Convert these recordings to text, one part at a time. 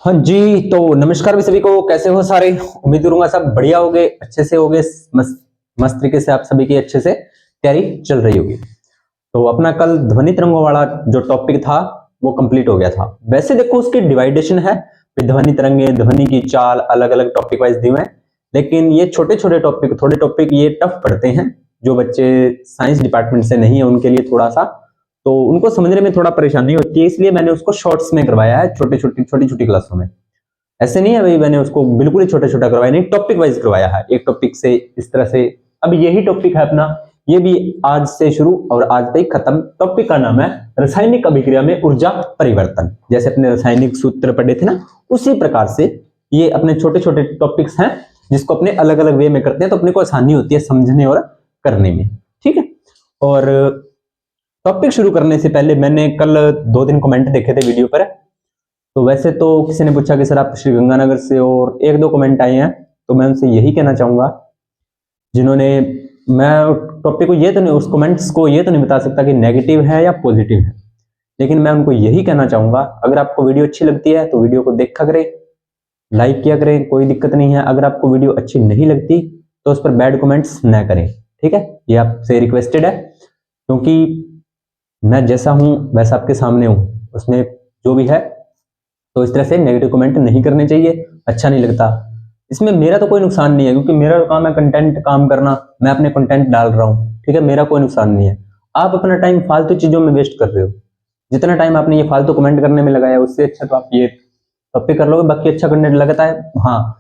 हाँ जी, तो नमस्कार भी सभी को। कैसे हो सारे? उम्मीद करूंगा सब बढ़िया होगे, अच्छे से होगे, मस्त तरीके से आप सभी की अच्छे से तैयारी चल रही होगी। तो अपना कल ध्वनि तरंगों वाला जो टॉपिक था वो कंप्लीट हो गया था। वैसे देखो उसकी डिवाइडेशन है कि ध्वनि तरंगे, ध्वनि की चाल, अलग अलग टॉपिक वाइज दिए हैं। लेकिन ये छोटे छोटे टॉपिक, थोड़े टॉपिक ये टफ पढ़ते हैं। जो बच्चे साइंस डिपार्टमेंट से नहीं है उनके लिए थोड़ा सा, तो उनको समझने में थोड़ा परेशानी होती है, इसलिए मैंने उसको शॉर्ट्स में करवाया है, छोटी छोटी क्लासों में। ऐसे नहीं है भाई मैंने उसको बिल्कुल ही छोटा छोटा करवाया, नहीं, टॉपिक वाइज करवाया है। एक टॉपिक से इस तरह से। अब यही टॉपिक है अपना, ये भी आज से शुरू और आज तक खत्म। टॉपिक का नाम है रासायनिक अभिक्रिया में ऊर्जा परिवर्तन। जैसे अपने रासायनिक सूत्र पढ़े थे ना, उसी प्रकार से ये अपने छोटे छोटे टॉपिक्स हैं जिसको अपने अलग अलग वे में करते हैं, तो अपने को आसानी होती है समझने और करने में। ठीक है। और टॉपिक शुरू करने से पहले मैंने कल 2 दिन कमेंट देखे थे वीडियो पर। तो वैसे तो किसी ने पूछा कि सर आप श्री गंगानगर से, और 1-2 कमेंट आए हैं। तो मैं उनसे यही कहना चाहूंगा जिन्होंने, मैं टॉपिक को ये तो नहीं, उस कमेंट्स को ये तो नहीं बता सकता कि नेगेटिव है या पॉजिटिव है, लेकिन मैं उनको यही कहना चाहूंगा, अगर आपको वीडियो अच्छी लगती है तो वीडियो को देखा करें, लाइक किया करें, कोई दिक्कत नहीं है। अगर आपको वीडियो अच्छी नहीं लगती तो उस पर बैड कमेंट्स न करें। ठीक है, ये आपसे रिक्वेस्टेड है, क्योंकि मैं जैसा हूं वैसा आपके सामने हूं, उसमें जो भी है। तो इस तरह से नेगेटिव कमेंट नहीं करने चाहिए, अच्छा नहीं लगता। इसमें मेरा तो कोई नुकसान नहीं है, क्योंकि मेरा काम है कंटेंट काम करना, मैं अपने कंटेंट डाल रहा हूँ। ठीक है, मेरा कोई नुकसान नहीं है। आप अपना टाइम फालतू चीजों में वेस्ट कर रहे हो। जितना टाइम आपने ये फालतू कमेंट करने में लगाया, उससे अच्छा तो आप ये टॉपिक कर लोगे। बाकी अच्छा कंटेंट लगता है। हाँ,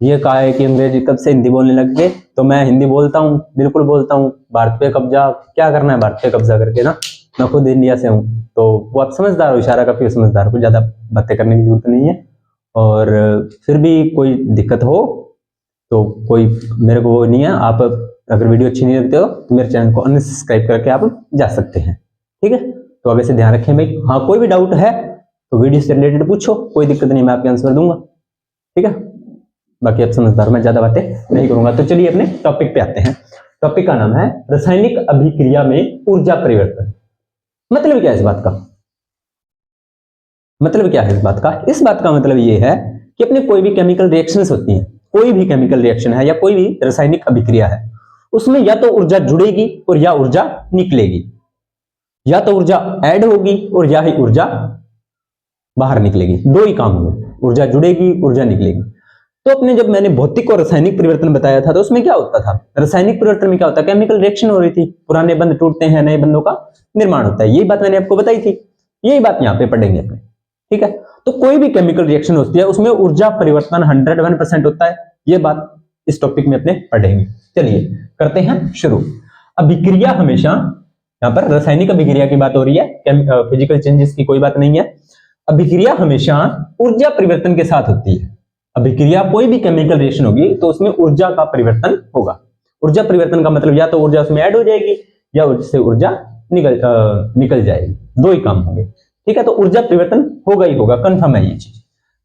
ये कहा है कि अंग्रेजी कब से हिंदी बोलने लग गए, तो मैं हिंदी बोलता हूँ, बिल्कुल बोलता हूँ। भारत पे कब्जा क्या करना है, भारत पे कब्जा करके ना। मैं खुद इंडिया से हूँ, तो वो आप समझदार हो, इशारा काफी समझदार हो, ज्यादा बातें करने की जरूरत नहीं है। और फिर भी कोई दिक्कत हो तो कोई मेरे को वो नहीं है। आप अगर वीडियो अच्छी नहीं लगती हो तो मेरे चैनल को अनसब्सक्राइब करके आप जा सकते हैं। ठीक है, तो अब ऐसे ध्यान रखें भाई। हाँ, कोई भी डाउट है तो वीडियो से रिलेटेड पूछो, कोई दिक्कत नहीं, मैं आपके आंसर दूंगा। ठीक है, बाकी आप समझदार, मैं ज्यादा बातें नहीं करूंगा। तो चलिए अपने टॉपिक पे आते हैं। टॉपिक का नाम है रासायनिक अभिक्रिया में ऊर्जा परिवर्तन। मतलब क्या है इस बात का? मतलब क्या है इस बात का? इस बात का मतलब ये है कि अपने कोई भी केमिकल रिएक्शंस होती हैं, कोई भी केमिकल रिएक्शन है या कोई भी रासायनिक अभिक्रिया है, उसमें या तो ऊर्जा जुड़ेगी और या ऊर्जा निकलेगी, या तो ऊर्जा ऐड होगी और या ही ऊर्जा बाहर निकलेगी। दो ही काम हुए, ऊर्जा जुड़ेगी, ऊर्जा निकलेगी। तो अपने जब मैंने भौतिक और रासायनिक परिवर्तन बताया था, तो उसमें क्या होता था? रासायनिक परिवर्तन में क्या होता है? केमिकल रिएक्शन हो रही थी, पुराने बंध टूटते हैं, नए बंधों का निर्माण होता है। यही बात मैंने आपको बताई थी, यही बात यहाँ पे पढ़ेंगे अपने। ठीक है, तो कोई भी केमिकल रिएक्शन होती है उसमें ऊर्जा परिवर्तन 101% होता है। ये बात इस टॉपिक में अपने पढ़ेंगे। चलिए करते हैं शुरू। अभिक्रिया हमेशा, यहाँ पर रासायनिक अभिक्रिया की बात हो रही है, फिजिकल चेंजेस की कोई बात नहीं है। अभिक्रिया हमेशा ऊर्जा परिवर्तन के साथ होती है। अभिक्रिया कोई भी केमिकल रिएक्शन होगी तो उसमें ऊर्जा का परिवर्तन होगा। ऊर्जा परिवर्तन का मतलब या तो ऊर्जा उसमें ऐड हो जाएगी या उससे ऊर्जा निकल जाएगी, दो ही काम होंगे। ठीक है, तो ऊर्जा परिवर्तन होगा ही होगा, कंफर्म है ये चीज।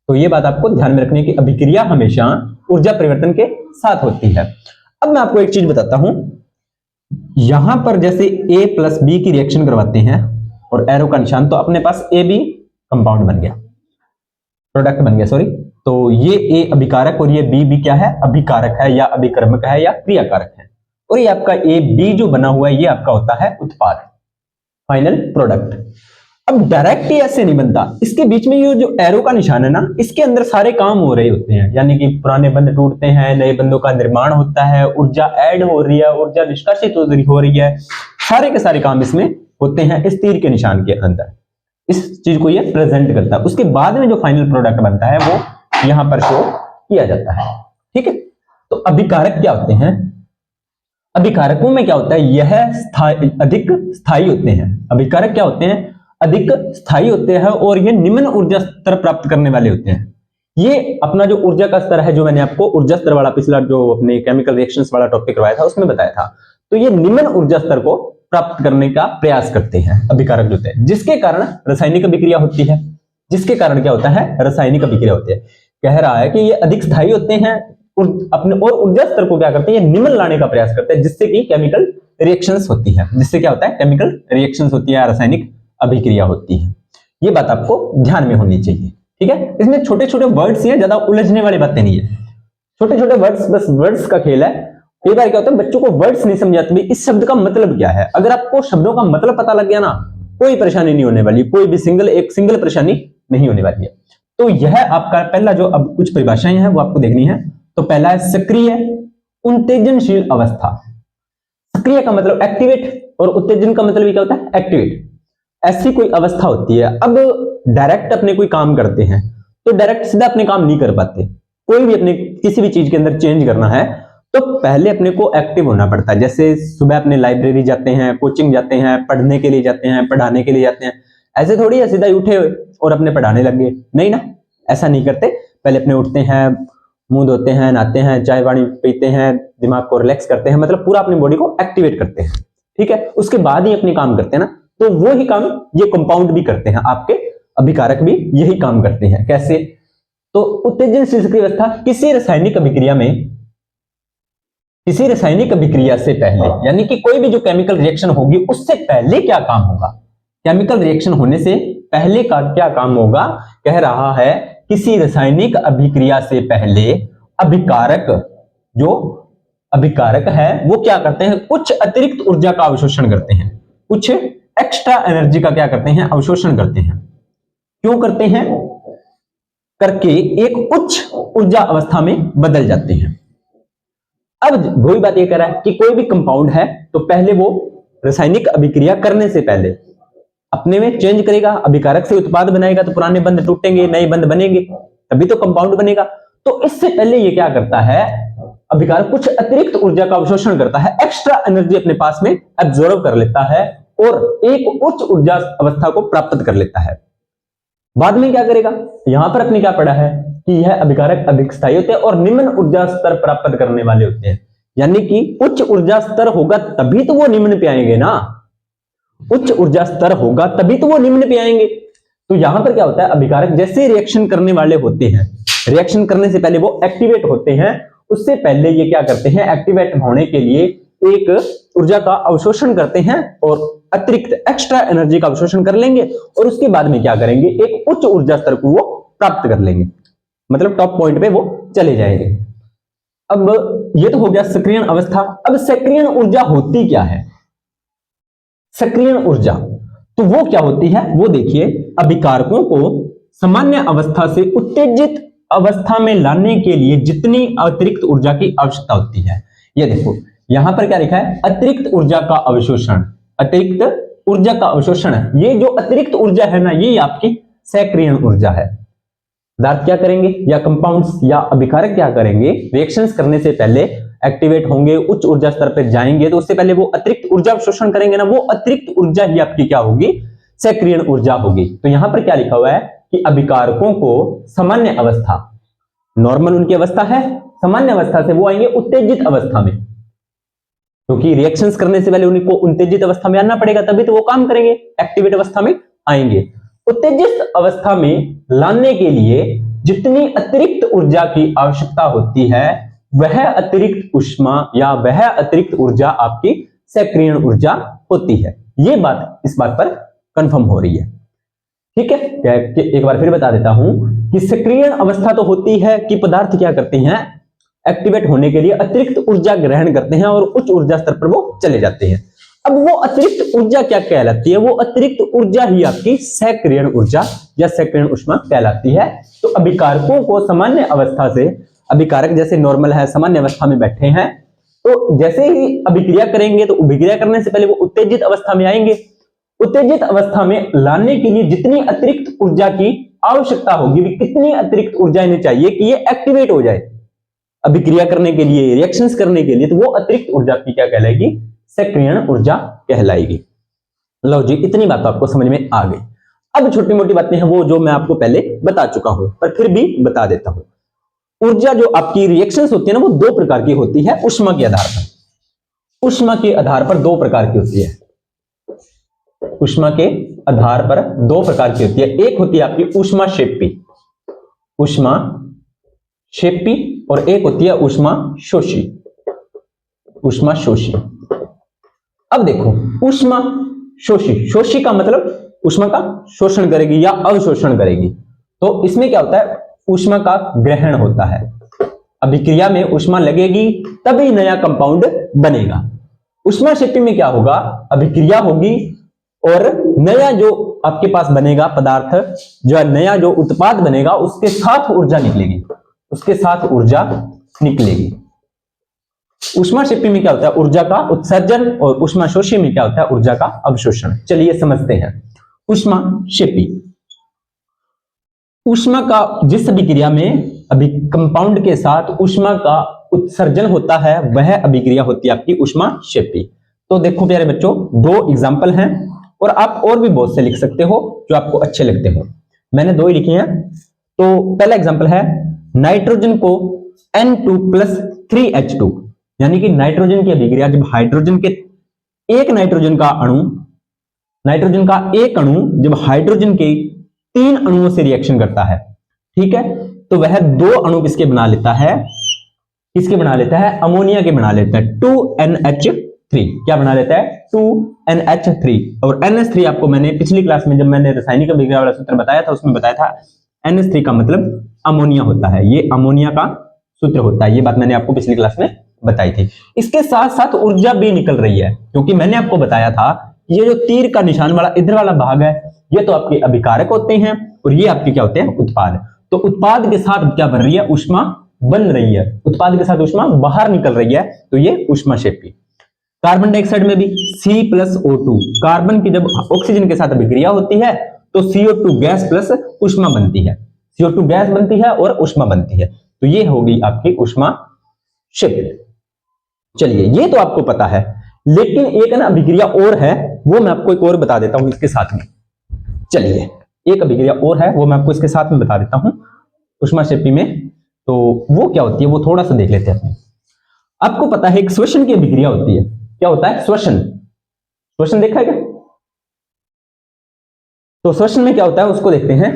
तो ये बात आपको ध्यान में रखनी है कि अभिक्रिया हमेशा ऊर्जा परिवर्तन के साथ होती है। अब मैं आपको एक चीज बताता हूं, यहां पर जैसे A + B की रिएक्शन करवाते हैं और एरो का निशान, तो अपने पास AB कंपाउंड बन गया, प्रोडक्ट बन गया, सॉरी। तो ये A अभिकारक और ये B क्या है? अभिकारक है या अभिकर्मक है या क्रियाकारक है। और ये आपका AB जो बना हुआ है ये आपका होता है उत्पाद, फाइनल प्रोडक्ट। अब डायरेक्ट ऐसे नहीं बनता, इसके बीच में ये जो एरो का निशान है ना, इसके अंदर सारे काम हो रहे होते हैं। यानी कि पुराने बंध टूटते हैं, नए बंधों का निर्माण होता है, ऊर्जा ऐड हो रही है, ऊर्जा निष्कासित हो रही है, सारे के सारे काम इसमें होते हैं इस तीर के निशान के अंदर। इस चीज को ये प्रेजेंट करता है। उसके बाद में जो फाइनल प्रोडक्ट बनता है वो यहां पर शो किया जाता है। ठीक है, तो अभिकारक क्या होते हैं? अभिकारकों में क्या होता है? यह अधिक स्थायी होते हैं। अभिकारक क्या होते हैं? अधिक स्थायी होते हैं और ये निम्न ऊर्जा स्तर प्राप्त करने वाले होते हैं। ये अपना जो ऊर्जा का स्तर है, जो मैंने आपको ऊर्जा स्तर वाला पिछला जो अपने केमिकल रिएक्शंस वाला टॉपिक करवाया था उसमें बताया था, तो ये निम्न ऊर्जा स्तर को प्राप्त करने का प्रयास करते हैं अभिकारक होते हैं, जिसके कारण रासायनिक अभिक्रिया होती है। जिसके कारण क्या होता है? रासायनिक अभिक्रिया होती है। कह रहा है कि ये अधिक स्थायी होते हैं अपने, और ऊर्जा स्तर को क्या करते हैं? ये निम्न लाने का प्रयास करते हैं, जिससे कि केमिकल रिएक्शंस होती है। जिससे क्या होता है? केमिकल रिएक्शंस होती है, रासायनिक अभिक्रिया होती है। ये बात आपको ध्यान में होनी चाहिए। ठीक है, इसमें छोटे छोटे वर्ड्स ही हैं, ज्यादा उलझने वाली बातें नहीं है, छोटे छोटे वर्ड्स, बस वर्ड्स का खेल है। कई बार क्या होता है बच्चों को वर्ड्स नहीं समझ आते इस शब्द का मतलब क्या है। अगर आपको शब्दों का मतलब पता लग गया ना, कोई परेशानी नहीं होने वाली, कोई भी एक सिंगल परेशानी नहीं होने वाली है। तो यह आपका पहला जो अब कुछ परिभाषाएं हैं वो आपको देखनी है। तो पहला है सक्रिय उत्तेजनशील अवस्था। सक्रिय का मतलब एक्टिवेट और उत्तेजन का मतलब क्या होता है एक्टिवेट। ऐसी कोई अवस्था होती है, अब डायरेक्ट अपने कोई काम करते हैं तो डायरेक्ट सीधा अपने काम नहीं कर पाते। कोई भी अपने किसी भी चीज के अंदर चेंज करना है तो पहले अपने को एक्टिव होना पड़ता है। जैसे सुबह अपने लाइब्रेरी जाते हैं, कोचिंग जाते हैं, पढ़ने के लिए जाते हैं, पढ़ाने के लिए जाते हैं, ऐसे थोड़ी है सीधा उठे और अपने पढ़ाने लग गए, नहीं ना, ऐसा नहीं करते। पहले अपने उठते हैं, मुंह धोते हैं, नहाते हैं, चाय पानी पीते हैं, दिमाग को रिलैक्स करते हैं, मतलब पूरा अपनी बॉडी को एक्टिवेट करते हैं, ठीक है, उसके बाद ही अपने काम करते हैं ना। तो वो ही काम ये कंपाउंड भी करते हैं, आपके अभिकारक भी यही काम करते हैं। कैसे? तो उत्तेजनशील सक्रिय अवस्था किसी रासायनिक अभिक्रिया से पहले, यानी कि कोई भी जो केमिकल रिएक्शन होगी उससे पहले क्या काम होगा, केमिकल रिएक्शन होने से पहले का क्या काम होगा, कह रहा है किसी रासायनिक अभिक्रिया से पहले अभिकारक, जो अभिकारक है वो क्या करते हैं, कुछ अतिरिक्त ऊर्जा का अवशोषण करते हैं, कुछ एक्स्ट्रा एनर्जी का क्या करते हैं, अवशोषण करते हैं। क्यों करते हैं? करके एक उच्च ऊर्जा अवस्था में बदल जाते हैं। अब वही बात ये कह रहा है कि कोई भी कंपाउंड है तो पहले वो रासायनिक अभिक्रिया करने से पहले अपने में चेंज करेगा, अभिकारक से उत्पाद बनाएगा तो पुराने बंध टूटेंगे, नए बंध बनेंगे, तभी तो कंपाउंड बनेगा। तो इससे पहले ये क्या करता है, अभिकारक कुछ अतिरिक्त ऊर्जा का अवशोषण करता है, एक्स्ट्रा एनर्जी अपने पास में एब्जॉर्ब कर लेता है और एक उच्च ऊर्जा अवस्था को प्राप्त कर लेता है। बाद में क्या करेगा, यहां पर अपने क्या पढ़ा है कि यह अभिकारक अधिक स्थायी होते हैं और निम्न ऊर्जा स्तर प्राप्त करने वाले होते हैं। यानी कि उच्च ऊर्जा स्तर होगा तभी तो वो निम्न पे आएंगे ना, उच्च ऊर्जा स्तर होगा तभी तो वो निम्न पे आएंगे। तो यहां पर क्या होता है, अभिकारक जैसे रिएक्शन करने वाले होते हैं, रिएक्शन करने से पहले वो एक्टिवेट होते हैं, उससे पहले ये क्या करते हैं, एक्टिवेट होने के लिए एक ऊर्जा का अवशोषण करते हैं और अतिरिक्त एक्स्ट्रा एनर्जी का अवशोषण कर लेंगे और उसके बाद में क्या करेंगे, एक उच्च ऊर्जा स्तर को वो प्राप्त कर लेंगे, मतलब टॉप पॉइंट पे वो चले जाएंगे। अब ये तो हो गया सक्रियण अवस्था। अब सक्रियण ऊर्जा होती क्या है, सक्रियण ऊर्जा तो वो क्या होती है वो देखिए, अभिकारकों को सामान्य अवस्था से उत्तेजित अवस्था में लाने के लिए जितनी अतिरिक्त ऊर्जा की आवश्यकता होती है, ये देखो यहां पर क्या लिखा है, अतिरिक्त ऊर्जा का अवशोषण, अतिरिक्त ऊर्जा का अवशोषण है। ये जो अतिरिक्त ऊर्जा है ना, ये आपकी सक्रियण ऊर्जा है। पदार्थ क्या करेंगे या कंपाउंड्स या अभिकारक क्या करेंगे, रिएक्शंस करने से पहले एक्टिवेट होंगे, उच्च ऊर्जा स्तर पर जाएंगे, तो उससे पहले वो अतिरिक्त ऊर्जा अवशोषण करेंगे ना, वो अतिरिक्त ऊर्जा ही आपकी क्या होगी, सक्रियण ऊर्जा होगी। तो यहां पर क्या लिखा हुआ है कि अभिकारकों को सामान्य अवस्था, नॉर्मल उनकी अवस्था है, सामान्य अवस्था से वो आएंगे उत्तेजित अवस्था में, क्योंकि रिएक्शंस करने से पहले उनको उत्तेजित अवस्था में आना पड़ेगा, तभी तो वो काम करेंगे, एक्टिवेट अवस्था में आएंगे। उत्तेजित अवस्था में लाने के लिए जितनी अतिरिक्त ऊर्जा की आवश्यकता होती है वह अतिरिक्त ऊष्मा या वह अतिरिक्त ऊर्जा आपकी सक्रियण ऊर्जा होती है। ये बात इस बात पर कंफर्म हो रही है, ठीक है। एक बार फिर बता देता हूं कि सक्रियण अवस्था तो होती है कि पदार्थ क्या करते हैं, एक्टिवेट होने के लिए अतिरिक्त ऊर्जा ग्रहण करते हैं और उच्च ऊर्जा स्तर पर वो चले जाते हैं। अब वो अतिरिक्त ऊर्जा क्या कहलाती है, वो अतिरिक्त ऊर्जा ही आपकी सक्रियण ऊर्जा या सक्रियण ऊष्मा कहलाती है। तो अभिकारकों को सामान्य अवस्था से, अभिकारक जैसे नॉर्मल है, सामान्य अवस्था में बैठे हैं, तो जैसे ही अभिक्रिया करेंगे तो अभिक्रिया करने से पहले वो उत्तेजित अवस्था में आएंगे। उत्तेजित अवस्था में लाने के लिए जितनी अतिरिक्त ऊर्जा की आवश्यकता होगी, कितनी अतिरिक्त ऊर्जा इन्हें चाहिए कि ये एक्टिवेट हो जाए अभिक्रिया करने के लिए, रिएक्शंस करने के लिए, तो वो अतिरिक्त ऊर्जा की क्या कहलाएगी, सक्रियण ऊर्जा कहलाएगी। लो जी, इतनी बात तो आपको समझ में आ गई। अब छोटी मोटी बातें हैं वो जो मैं आपको पहले बता चुका हूं, पर फिर भी बता देता हूं। ऊर्जा जो आपकी रिएक्शंस होती है ना, वो दो प्रकार की होती है ऊष्मा के आधार पर। ऊष्मा के आधार पर दो प्रकार की होती है, ऊष्मा के आधार पर दो प्रकार की होती है। एक होती है आपकी ऊष्मा शेपी, ऊष्मा शेपी, और एक होती है ऊष्मा शोषी, ऊष्मा शोषी। अब देखो ऊष्मा शोषी, शोषी का मतलब ऊष्मा का शोषण करेगी या अवशोषण करेगी, तो इसमें क्या होता है, ऊष्मा का ग्रहण होता है। अभिक्रिया में ऊष्मा लगेगी तभी नया कंपाउंड बनेगा। ऊष्माक्षेपी में क्या होगा, अभिक्रिया होगी और नया जो आपके पास बनेगा पदार्थ, जो नया जो उत्पाद बनेगा उसके साथ ऊर्जा निकलेगी, उसके साथ ऊर्जा निकलेगी। ऊष्माक्षेपी में क्या होता है, ऊर्जा का उत्सर्जन, और ऊष्माशोषी में क्या होता है, ऊर्जा का अवशोषण। चलिए समझते हैं ऊष्माक्षेपी। ऊष्मा का जिस अभिक्रिया में अभी कंपाउंड के साथ ऊष्मा का उत्सर्जन होता है वह अभिक्रिया होती है आपकी ऊष्माक्षेपी। तो देखो प्यारे बच्चों, दो एग्जांपल हैं और आप और भी बहुत से लिख सकते हो जो आपको अच्छे लगते हो। मैंने दो ही लिखे हैं। तो पहला एग्जांपल है, नाइट्रोजन को N2+3H2, यानी कि नाइट्रोजन की अभिक्रिया जब हाइड्रोजन के एक नाइट्रोजन का एक अणु जब हाइड्रोजन के 3 अणुओं से रिएक्शन करता है, ठीक है, तो वह 2 अणु किसके बना लेता है, अमोनिया के बना लेता है, 2NH3। क्या बना लेता है, 2NH3। और NH3 आपको मैंने पिछली क्लास में जब मैंने रासायनिक अभिक्रिया वाला सूत्र बताया था उसमें बताया था NH3 का मतलब अमोनिया होता है, ये अमोनिया का सूत्र होता है। ये बात मैंने आपको पिछली क्लास में बताई थी। इसके साथ साथ ऊर्जा भी निकल रही है, क्योंकि मैंने आपको बताया था ये जो तीर का निशान वाला इधर वाला भाग है ये तो आपके अभिकारक होते हैं और ये आपके क्या होते हैं, उत्पाद। तो उत्पाद के साथ क्या बन रही है, ऊष्मा बन रही है, उत्पाद के साथ ऊष्मा बाहर निकल रही है, तो ये ऊष्माक्षेपी। कार्बन डाइऑक्साइड में भी C+O2, कार्बन की जब ऑक्सीजन के साथ अभिक्रिया होती है तो CO2 गैस प्लस ऊष्मा बनती है, CO2 गैस बनती है और ऊष्मा बनती है, तो ये होगी आपकी ऊष्माक्षेपी। चलिए ये तो आपको पता है, लेकिन एक ना अभिक्रिया और है, वो मैं आपको एक और बता देता हूं इसके साथ में। चलिए एक अभिक्रिया और है वो मैं आपको इसके साथ में बता देता हूं ऊष्माक्षेपी में। तो वो क्या होती है वो थोड़ा सा देख लेते हैं। आपको पता है एक श्वसन की अभिक्रिया होती है, क्या होता है, श्वसन देखा है क्या? तो श्वसन में क्या होता है उसको देखते हैं।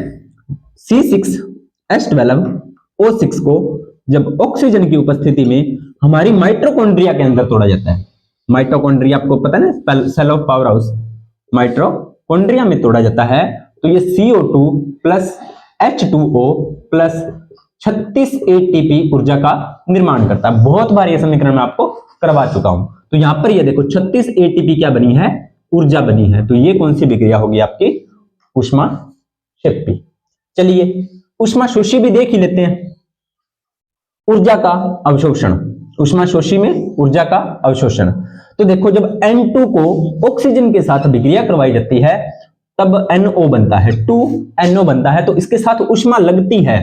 C6H12O6 को जब ऑक्सीजन की उपस्थिति में हमारी माइटोकॉन्ड्रिया के अंदर तोड़ा जाता है, माइटोकॉन्ड्रिया आपको पता है ना, cell of powerhouse, mitochondria में तोड़ा जाता है, तो ये CO2 plus H2O plus 36 ATP ऊर्जा का निर्माण करता है। बहुत बार ये समीकरण मैं आपको करवा चुका हूं। तो यहां पर ये देखो 36 ATP क्या बनी है, ऊर्जा बनी है। तो ये कौन सी विक्रिया होगी आपकी, ऊष्माक्षेपी। चलिए ऊष्माशोषी भी देख ही लेते हैं। ऊर्जा का अवशोषण, ऊष्माशोषी में ऊर्जा का अवशोषण। तो देखो जब N2 को ऑक्सीजन के साथ अभिक्रिया करवाई जाती है तब NO बनता है, 2NO बनता है, तो इसके साथ ऊष्मा लगती है।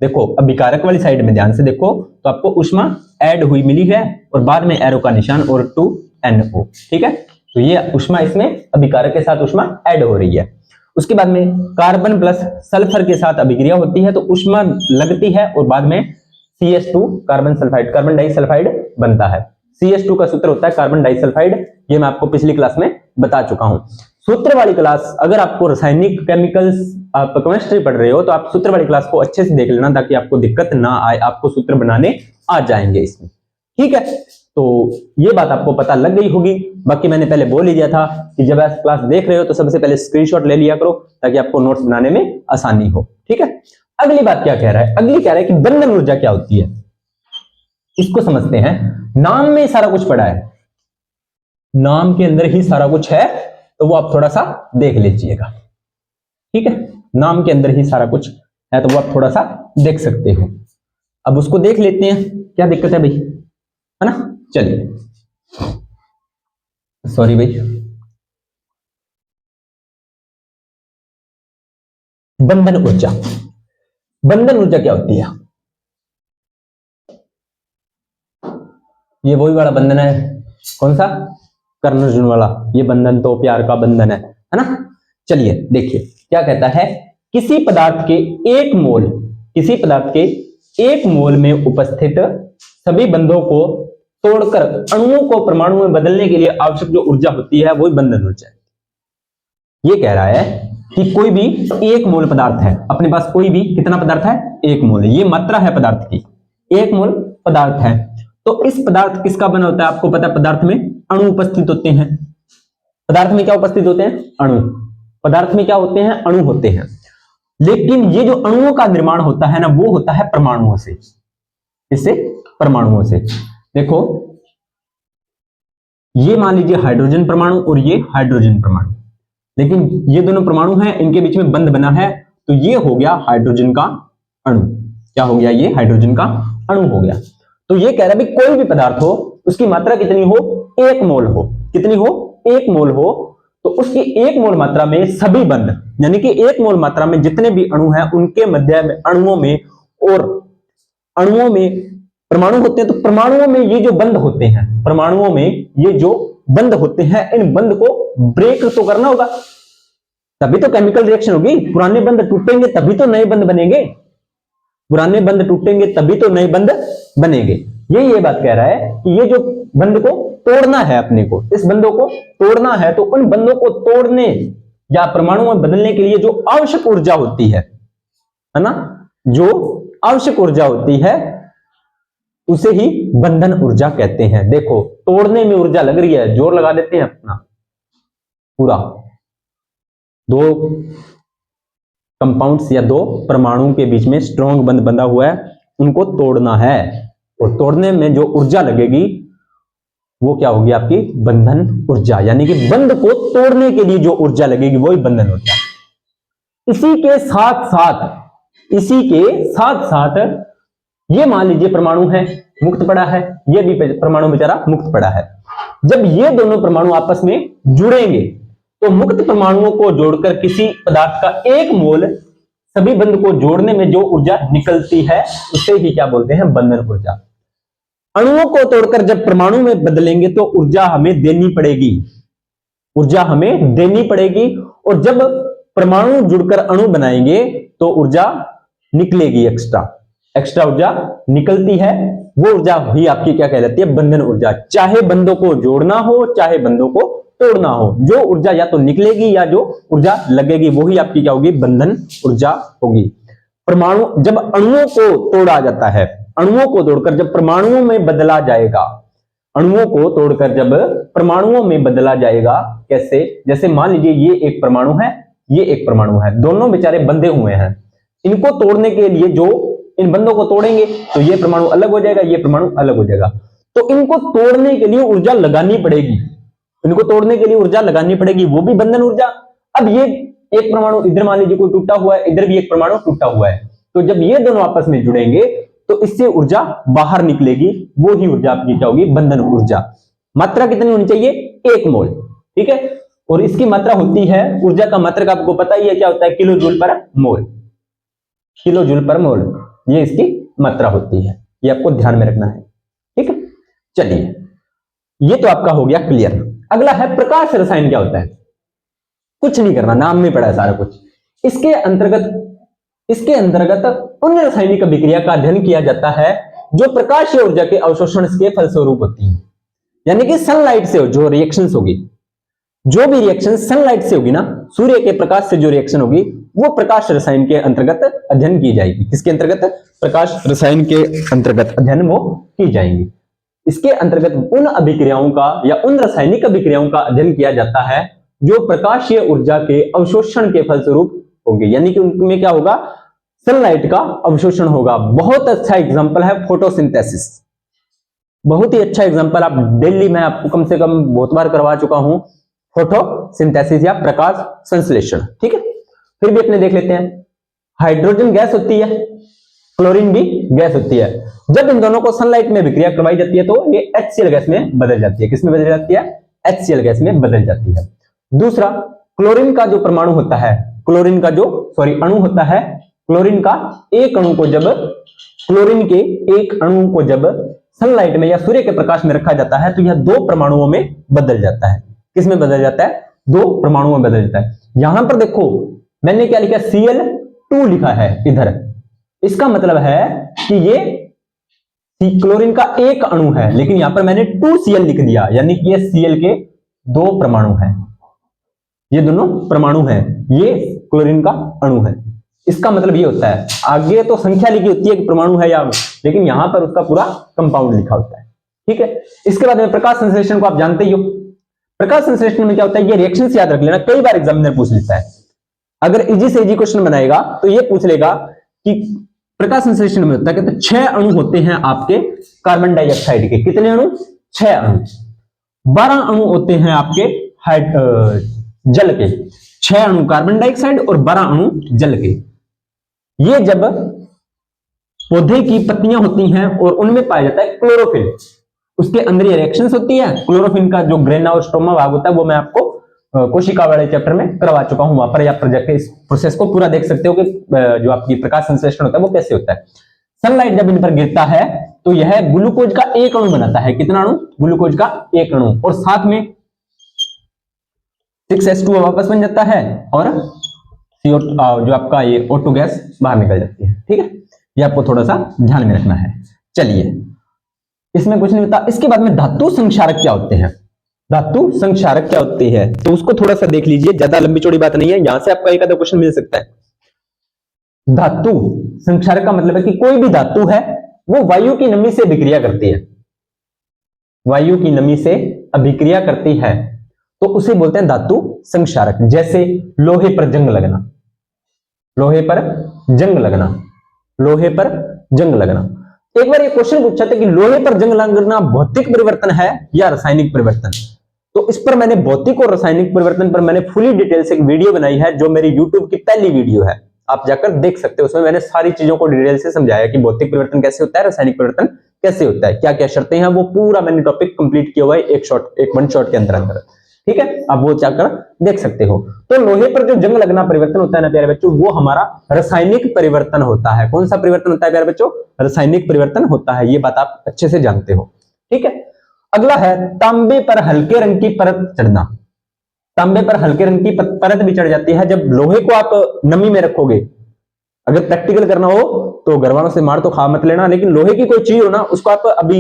देखो अभिकारक वाली साइड में ध्यान से देखो तो आपको ऊष्मा ऐड हुई मिली है और बाद में एरो का निशान और 2NO, ठीक है। तो ये ऊष्मा इसमें अभिकारक के साथ ऊष्मा ऐड हो रही है। उसके बाद में कार्बन प्लस सल्फर के साथ अभिक्रिया होती है तो ऊष्मा लगती है और बाद में CH2 carbon sulphide, carbon disulphide बनता है। CH2 का सूत्र होता है कार्बन डाइसल्फाइड, ये मैं आपको पिछली क्लास में बता चुका हूं। सूत्र वाली क्लास, अगर आपको रासायनिक केमिकल्स आप केमिस्ट्री पढ़ रहे हो तो आप सूत्र वाली क्लास को अच्छे से देख लेना ताकि आपको दिक्कत ना आए, आपको सूत्र बनाने आ जाएंगे इसमें, ठीक है। तो ये बात आपको पता लग गई होगी। बाकी मैंने पहले बोल ही दिया था कि जब आप क्लास देख रहे हो तो सबसे पहले स्क्रीनशॉट ले लिया करो ताकि आपको नोट्स बनाने में आसानी हो, ठीक है। अगली बात क्या कह रहा है, अगली कह रहा है कि बंधन ऊर्जा क्या होती है, इसको समझते हैं। नाम में सारा कुछ पड़ा है, नाम के अंदर ही सारा कुछ है, तो वो आप थोड़ा सा देख लीजिएगा, ठीक है। नाम के अंदर ही सारा कुछ है तो वो आप थोड़ा सा देख सकते हो। अब उसको देख लेते हैं, क्या दिक्कत है भाई, है ना। चलिए सॉरी भाई, बंधन ऊर्जा, बंधन ऊर्जा क्या होती है, ये वही वाला बंधन है, कौन सा, कर्ण अर्जुन वाला, ये बंधन तो प्यार का बंधन है ना। चलिए देखिए क्या कहता है, किसी पदार्थ के एक मोल, किसी पदार्थ के एक मोल में उपस्थित सभी बंधों को तोड़कर अणुओं को परमाणु में बदलने के लिए आवश्यक जो ऊर्जा होती है वही बंधन ऊर्जा है। ये कह रहा है कि कोई भी एक मोल पदार्थ है, अपने पास कोई भी कितना पदार्थ है, एक मोल है, ये मात्रा है पदार्थ की, एक मोल पदार्थ है। तो इस पदार्थ किसका बना होता है, आपको पता है पदार्थ में अणु उपस्थित होते हैं। पदार्थ में क्या उपस्थित होते हैं, अणु। पदार्थ में क्या होते हैं, अणु होते हैं। लेकिन ये जो अणुओं का निर्माण होता है ना, वो होता है परमाणुओं से। इससे परमाणुओं से देखो, ये मान लीजिए हाइड्रोजन परमाणु और ये हाइड्रोजन परमाणु, लेकिन ये दोनों परमाणु हैं, इनके बीच में बंध बना है, तो ये हो गया हाइड्रोजन का अणु। क्या हो गया? ये हाइड्रोजन का अणु हो गया। तो ये कह रहा है कोई भी पदार्थ हो, उसकी मात्रा कितनी हो? 1 मोल हो। कितनी हो? 1 मोल हो। तो उसकी 1 मोल मात्रा में सभी बंध, यानी कि 1 मोल मात्रा में जितने भी अणु हैं उनके मध्य में, अणुओं में, और अणुओं में परमाणु होते हैं, तो परमाणुओं में ये जो बंध होते हैं, परमाणुओं में ये जो बंध होते हैं, इन बंध को ब्रेक तो करना होगा, तभी तो केमिकल रिएक्शन होगी। पुराने बंध टूटेंगे तभी तो नए बंध बनेंगे, पुराने बंध टूटेंगे तभी तो नए बंध बनेंगे। ये बात कह रहा है कि ये जो बंध को तोड़ना है अपने को, इस बंधों को तोड़ना है, तो उन बंधों को तोड़ने या परमाणु में बदलने के लिए जो आवश्यक ऊर्जा होती है ना, जो आवश्यक ऊर्जा होती है उसे ही बंधन ऊर्जा कहते हैं। देखो, तोड़ने में ऊर्जा लग रही है, जोर लगा देते हैं अपना पूरा, दो कंपाउंड्स या दो परमाणुओं के बीच में स्ट्रॉन्ग बंध बंधा हुआ है, उनको तोड़ना है, और तोड़ने में जो ऊर्जा लगेगी वो क्या होगी? आपकी बंधन ऊर्जा, यानी कि बंध को तोड़ने के लिए जो ऊर्जा लगेगी वही बंधन ऊर्जा। इसी के साथ साथ ये मान लीजिए परमाणु है, मुक्त पड़ा है, ये भी परमाणु बेचारा मुक्त पड़ा है। जब ये दोनों परमाणु आपस में जुड़ेंगे तो मुक्त परमाणुओं को जोड़कर किसी पदार्थ का 1 मोल सभी बंध को जोड़ने में जो ऊर्जा निकलती है उसे ही क्या बोलते हैं? बंधन ऊर्जा। अणुओं को तोड़कर जब परमाणु में बदलेंगे तो ऊर्जा हमें देनी पड़ेगी, ऊर्जा हमें देनी पड़ेगी, और जब परमाणु जुड़कर अणु बनाएंगे तो ऊर्जा निकलेगी, एक्स्ट्रा ऊर्जा निकलती है। वो ऊर्जा ही आपकी क्या कहलाती है? बंधन ऊर्जा। चाहे बंधों को जोड़ना हो, चाहे बंधों को तोड़ना हो, जो ऊर्जा या तो निकलेगी या जो ऊर्जा लगेगी वही आपकी क्या होगी? बंधन ऊर्जा होगी। परमाणु जब अणुओं को तोड़ा जाता है, अणुओं को तोड़कर जब परमाणुओं में बदला जाएगा, अणुओं को तोड़कर जब परमाणुओं में बदला जाएगा, कैसे? जैसे मान लीजिए ये एक परमाणु है, ये एक परमाणु है, दोनों बेचारे बंधे हुए हैं। इनको तोड़ने के लिए जो इन बंधों को तोड़ेंगे तो ये परमाणु अलग हो जाएगा, ये परमाणु अलग हो जाएगा। तो इनको तोड़ने के लिए ऊर्जा लगानी पड़ेगी, इनको तोड़ने के लिए ऊर्जा लगानी पड़ेगी, वो भी बंधन ऊर्जा। अब ये एक परमाणु इधर मान लीजिए कोई टूटा हुआ है, इधर भी एक परमाणु टूटा हुआ है, तो जब ये दोनों आपस में जुड़ेंगे तो इससे ऊर्जा बाहर निकलेगी, वो ही ऊर्जा आपकी क्या होगी? बंधन ऊर्जा। मात्रा कितनी होनी चाहिए? 1 मोल। ठीक है, और इसकी मात्रा होती है, ऊर्जा का मात्रक आपको पता ही है क्या होता है? किलो जूल पर मोल, किलो जूल पर मोल, ये इसकी मात्रा होती है, ये आपको ध्यान में रखना है। ठीक है, चलिए ये तो आपका हो गया क्लियर। अगला है प्रकाश रसायन क्या होता है? कुछ नहीं करना, नाम में पड़ा है सारा कुछ। इसके अंतर्गत उन रासायनिक अभिक्रिया का अध्ययन किया जाता है जो प्रकाशीय ऊर्जा के अवशोषण के फलस्वरूप होती है, यानी कि सनलाइट से जो रिएक्शंस होगी, जो भी रिएक्शन सनलाइट से होगी ना, सूर्य के प्रकाश से जो रिएक्शन होगी वो प्रकाश रसायन के अंतर्गत अध्ययन की जाएगी। किसके अंतर्गत? प्रकाश रसायन के अंतर्गत अध्ययन वो की जाएंगी। इसके अंतर्गत उन अभिक्रियाओं का या उन रासायनिक अभिक्रियाओं का अध्ययन किया जाता है जो प्रकाशीय ऊर्जा के अवशोषण के फलस्वरूप होंगे, यानी कि उनमें क्या होगा? सनलाइट का अवशोषण होगा। बहुत अच्छा एग्जांपल है फोटोसिंथेसिस, बहुत ही अच्छा एग्जांपल। आप डेली मैं आपको कम से कम बहुत बार करवा चुका हूं फोटोसिंथेसिस या प्रकाश संश्लेषण। ठीक है, फिर भी अपने देख लेते हैं। हाइड्रोजन गैस होती है, क्लोरीन भी गैस होती है। जब इन दोनों को सनलाइट में विक्रिया करवाई जाती है तो ये HCl गैस में बदल जाती है। किसमें बदल जाती है? HCl गैस में बदल जाती है। दूसरा, क्लोरीन का जो परमाणु होता है, क्लोरीन का जो अणु होता है, क्लोरीन का एक अणु को जब क्लोरीन के एक अणु को जब सनलाइट में या सूर्य के प्रकाश में रखा जाता है तो यह 2 परमाणुओं में बदल जाता है। किसमें बदल जाता है? 2 परमाणुओं में बदल जाता है। यहां पर देखो मैंने क्या लिखा? Cl2 लिखा है इधर। इसका मतलब है कि ये क्लोरीन का एक अणु है, लेकिन यहां पर मैंने 2Cl लिख दिया, यानी कि ये Cl के 2 परमाणु हैं, ये दोनों परमाणु हैं, ये क्लोरीन का अणु है। इसका मतलब ये होता है, आगे तो संख्या लिखी होती है कि परमाणु है या, लेकिन यहां पर उसका पूरा कंपाउंड लिखा होता है। ठीक है, इसके बाद में प्रकाश संश्लेषण को आप जानते ही हो। प्रकाश संश्लेषण में क्या होता है? ये रिएक्शन याद रख लेना, कई बार एग्जामिनर पूछ लेता है। अगर इजी से इजी क्वेश्चन बनाएगा तो ये पूछ लेगा कि प्रकाश संश्लेषण में होता है तो 6 अणु होते हैं आपके कार्बन डाइऑक्साइड के। कितने अणु? 6 अणु। 12 अणु होते हैं आपके जल के। 6 अणु कार्बन डाइऑक्साइड और 12 अणु जल के। ये जब पौधे की पत्तियां होती हैं और उनमें पाया जाता है क्लोरोफिल, उसके अंदर ये रिएक्शंस होती है। क्लोरोफिल का जो ग्रेना और स्ट्रोमा भाग होता है वो मैं आपको कोशिका वाले चैप्टर में करवा चुका हूं, वहां पर आप प्रोजेक्ट इस प्रोसेस को पूरा देख सकते हो कि जो आपकी प्रकाश संश्लेषण होता है वो कैसे होता है। सनलाइट जब इन पर गिरता है तो यह ग्लूकोज का एक अणु बनाता है। कितना अणु? ग्लूकोज का एक अणु, और साथ में 6H2O वापस बन जाता है और CO जो आपका ये O2 गैस बाहर निकल जाती है। ठीक है, ये आपको थोड़ा सा ध्यान में रखना है। चलिए, इसमें कुछ नहीं होता। इसके बाद में धातु संक्षारक क्या होते हैं? धातु संक्षारक क्या होते हैं तो उसको थोड़ा सा देख लीजिए, ज्यादा लंबी चौड़ी बात नहीं है, यहां से आपका एक आधा क्वेश्चन मिल सकता है। धातु संक्षारक का मतलब है कि कोई भी धातु है वो वायु की नमी से अभिक्रिया करती है। वायु की नमी से अभिक्रिया करती है तो उसे बोलते हैं धातु संक्षारक। जैसे लोहे पर जंग लगना, लोहे पर जंग लगना, लोहे पर जंग लगना। एक बार ये क्वेश्चन पूछा था कि लोहे पर जंग लगना भौतिक परिवर्तन है या रासायनिक परिवर्तन? तो इस पर मैंने भौतिक और रासायनिक परिवर्तन पर मैंने फुली डिटेल से एक वीडियो बनाई है, जो मेरी YouTube की पहली वीडियो है, आप जाकर देख सकते हो। उसमें मैंने सारी चीजों को डिटेल से समझाया कि भौतिक परिवर्तन कैसे होता है, रासायनिक परिवर्तन कैसे होता है, क्या क्या शर्तें हैं, वो पूरा मैंने टॉपिक कंप्लीट किया हुआ है एक वन शॉट के अंदर। ठीक है, आप वो जाकर देख सकते हो। तो लोहे पर जो जंग लगना परिवर्तन होता है ना प्यारे बच्चों, वो हमारा रासायनिक परिवर्तन होता है। कौन सा परिवर्तन होता है प्यारे बच्चों? रासायनिक परिवर्तन होता है। ये बात आप अच्छे से जानते हो। ठीक है, अगला है तांबे पर हल्के रंग की परत चढ़ना। तांबे पर हल्के रंग की परत भी चढ़ जाती है जब लोहे को आप नमी में रखोगे। अगर प्रैक्टिकल करना हो तो घर वालों से मार तो खा मत लेना, लेकिन लोहे की कोई चीज हो ना, उसको आप अभी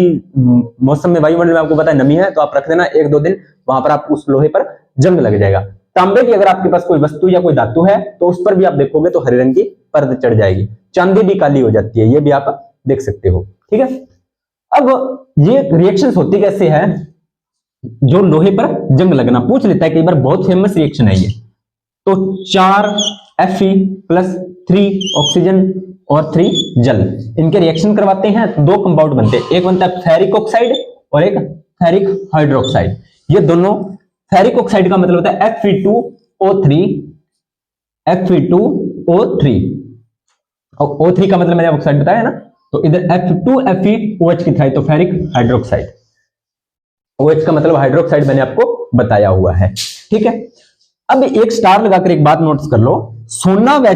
मौसम में, वायुमंडल में आपको पता है नमी है, तो आप रख देना 1-2 दिन, वहां पर आप उस लोहे पर जंग लग जाएगा। तांबे की अगर आपके पास कोई वस्तु या कोई धातु है तो उस पर भी आप देखोगे तो हरे रंग की परत चढ़ जाएगी। चांदी भी काली हो जाती है, ये भी आप देख सकते हो। ठीक है, अब ये रिएक्शंस होती कैसे है? जो लोहे पर जंग लगना पूछ लेता है कई बार, बहुत फेमस रिएक्शन है ये। तो 4 Fe+3 ऑक्सीजन और 3 जल, इनके रिएक्शन करवाते हैं तो 2 कंपाउंड बनते हैं। एक बनता है फेरिक ऑक्साइड और एक फेरिक हाइड्रोक्साइड। ये दोनों, फेरिक ऑक्साइड का मतलब होता है Fe2O3, Fe2O3, और O3 का मतलब मैंने ऑक्साइड बताया ना, तो इधर F2FeOH की था, तो फेरिक हाइड्रोक्साइड। OH का मतलब हाइड्रोक्साइड मैंने आपको बताया हुआ है। ठीक है, अब एक स्टार लगाकर एक बात नोटिस कर लो, सोना व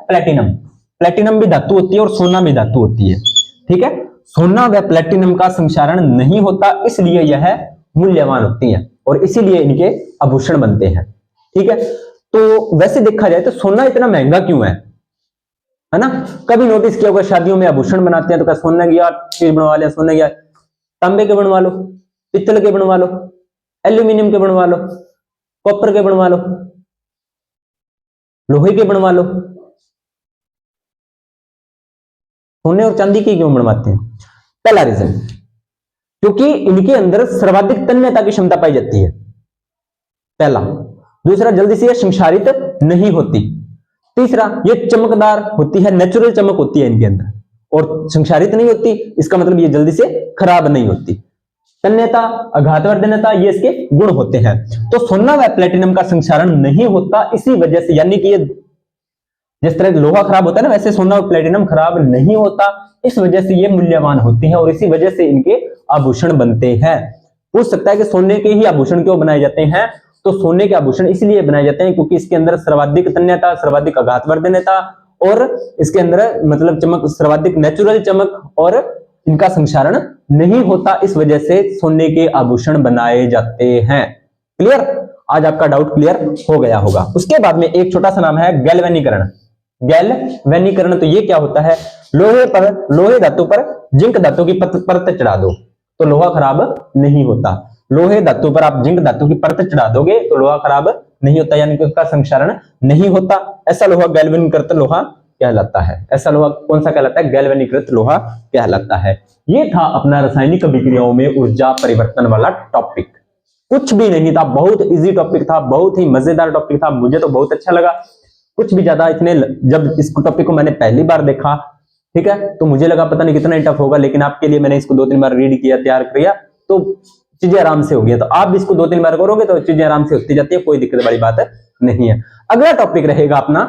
प्लेटिनम, प्लेटिनम भी धातु होती है और सोना भी धातु होती है। ठीक है, सोना व प्लेटिनम का संक्षारण नहीं होता, इसलिए यह मूल्यवान होती हैं और इसीलिए इनके आभूषण बनते हैं। ठीक है, तो वैसे देखा जाए तो सोना इतना महंगा क्यों है ना? कभी नोटिस किया होगा शादियों में आभूषण बनाते हैं तो क्या सोने की यार चीज बनवा लिया, सोने की, तांबे के बनवा लो, पित्तल के बनवा लो, एल्यूमिनियम के बनवा लो, कॉपर के बनवा लो, लोहे के बनवा लो। सोने और चांदी के क्यों बनवाते हैं? पहला रीजन, क्योंकि इनके अंदर सर्वाधिक तन्यता की क्षमता पाई जाती है, पहला। दूसरा, जल्दी से संक्षारित नहीं होती। तीसरा, ये चमकदार होती है, नेचुरल चमक होती है इनके अंदर, और संक्षारित नहीं होती, इसका मतलब ये जल्दी से खराब नहीं होती। तन्यता, आघातवर्धनता, ये इसके गुण होते हैं। तो सोना व प्लेटिनम का संक्षारण नहीं होता इसी वजह से, यानी कि ये जिस तरह लोहा खराब होता है ना, वैसे सोना और प्लेटिनम खराब नहीं होता, इस वजह से ये मूल्यवान होते हैं और इसी वजह से इनके आभूषण बनते हैं। पूछ सकता है कि सोने के ही आभूषण क्यों बनाए जाते हैं? तो सोने के आभूषण इसलिए बनाए जाते हैं क्योंकि इसके अंदर सर्वाधिक तन्यता, सर्वाधिक आघातवर्धनता और इसके अंदर मतलब चमक, सर्वाधिक नेचुरल चमक, और इनका संक्षारण नहीं होता, इस वजह से सोने के आभूषण बनाए जाते हैं। क्लियर? आज आपका डाउट क्लियर हो गया होगा। उसके बाद में एक छोटा सा नाम है गैल्वेनीकरण। गैल्वेनीकरण, तो ये क्या होता है? लोहे धातु पर जिंक धातु की परत चढ़ा दो तो लोहा खराब नहीं होता। लोहे धातु पर आप जिंक धातु की परत चढ़ा दोगे तो लोहा खराब नहीं होता, यानी कि उसका संक्षारण नहीं होता। ऐसा लोहा गैल्वेनीकृत लोहा कहलाता है। ऐसा लोहा कौन सा कहलाता है? गैल्वेनीकृत लोहा कहलाता है। ये था अपना रासायनिक अभिक्रियाओं में ऊर्जा परिवर्तन वाला टॉपिक। कुछ भी नहीं था, बहुत इजी टॉपिक था, बहुत ही मजेदार टॉपिक था, मुझे तो बहुत अच्छा लगा। कुछ भी ज्यादा इतने, जब इस टॉपिक को मैंने पहली बार देखा, ठीक है, तो मुझे लगा पता नहीं कितना टफ होगा, लेकिन आपके लिए मैंने इसको 2-3 बार रीड किया, तैयार किया, तो चीजें आराम से हो गई। तो आप भी इसको 2-3 बार करोगे तो चीजें आराम से होती जाती है, कोई दिक्कत वाली बात नहीं है। अगला टॉपिक रहेगा अपना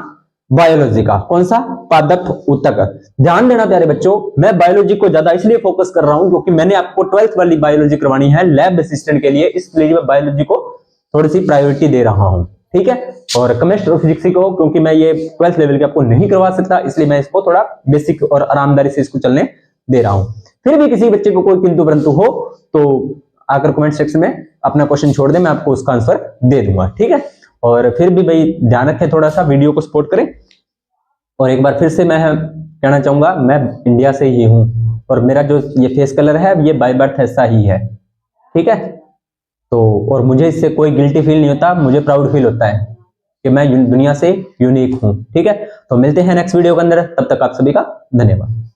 बायोलॉजी का। कौन सा? पादप ऊतक। ध्यान देना प्यारे बच्चों, मैं बायोलॉजी को ज्यादा इसलिए फोकस कर रहा हूं क्योंकि मैंने आपको 12th वाली बायोलॉजी करवानी है लैब असिस्टेंट के लिए, इसलिए मैं बायोलॉजी को थोड़ी सी प्रायोरिटी दे रहा हूं, ठीक है। और केमिस्ट्री और फिजिक्स को क्योंकि मैं ये 12th लेवल के आपको नहीं करवा सकता, इसलिए मैं इसको थोड़ा बेसिक और आरामदारी से इसको चलने दे रहा हूं। फिर भी किसी बच्चे को कोई किंतु परंतु हो तो आकर कमेंट सेक्शन में अपना क्वेश्चन छोड़ दे, मैं आपको उसका आंसर दे दूंगा, ठीक है। और फिर भी भाई ध्यान रखें, थोड़ा सा वीडियो को सपोर्ट करें। और एक बार फिर से मैं कहना चाहूंगा, मैं इंडिया से ही हूं और मेरा जो ये फेस कलर है ये बाय बर्थ ऐसा ही है, ठीक है। तो और मुझे इससे कोई गिल्टी फील नहीं होता, मुझे प्राउड फील होता है कि मैं दुनिया से यूनिक हूं, ठीक है। तो मिलते हैं नेक्स्ट वीडियो के अंदर, तब तक आप सभी का धन्यवाद।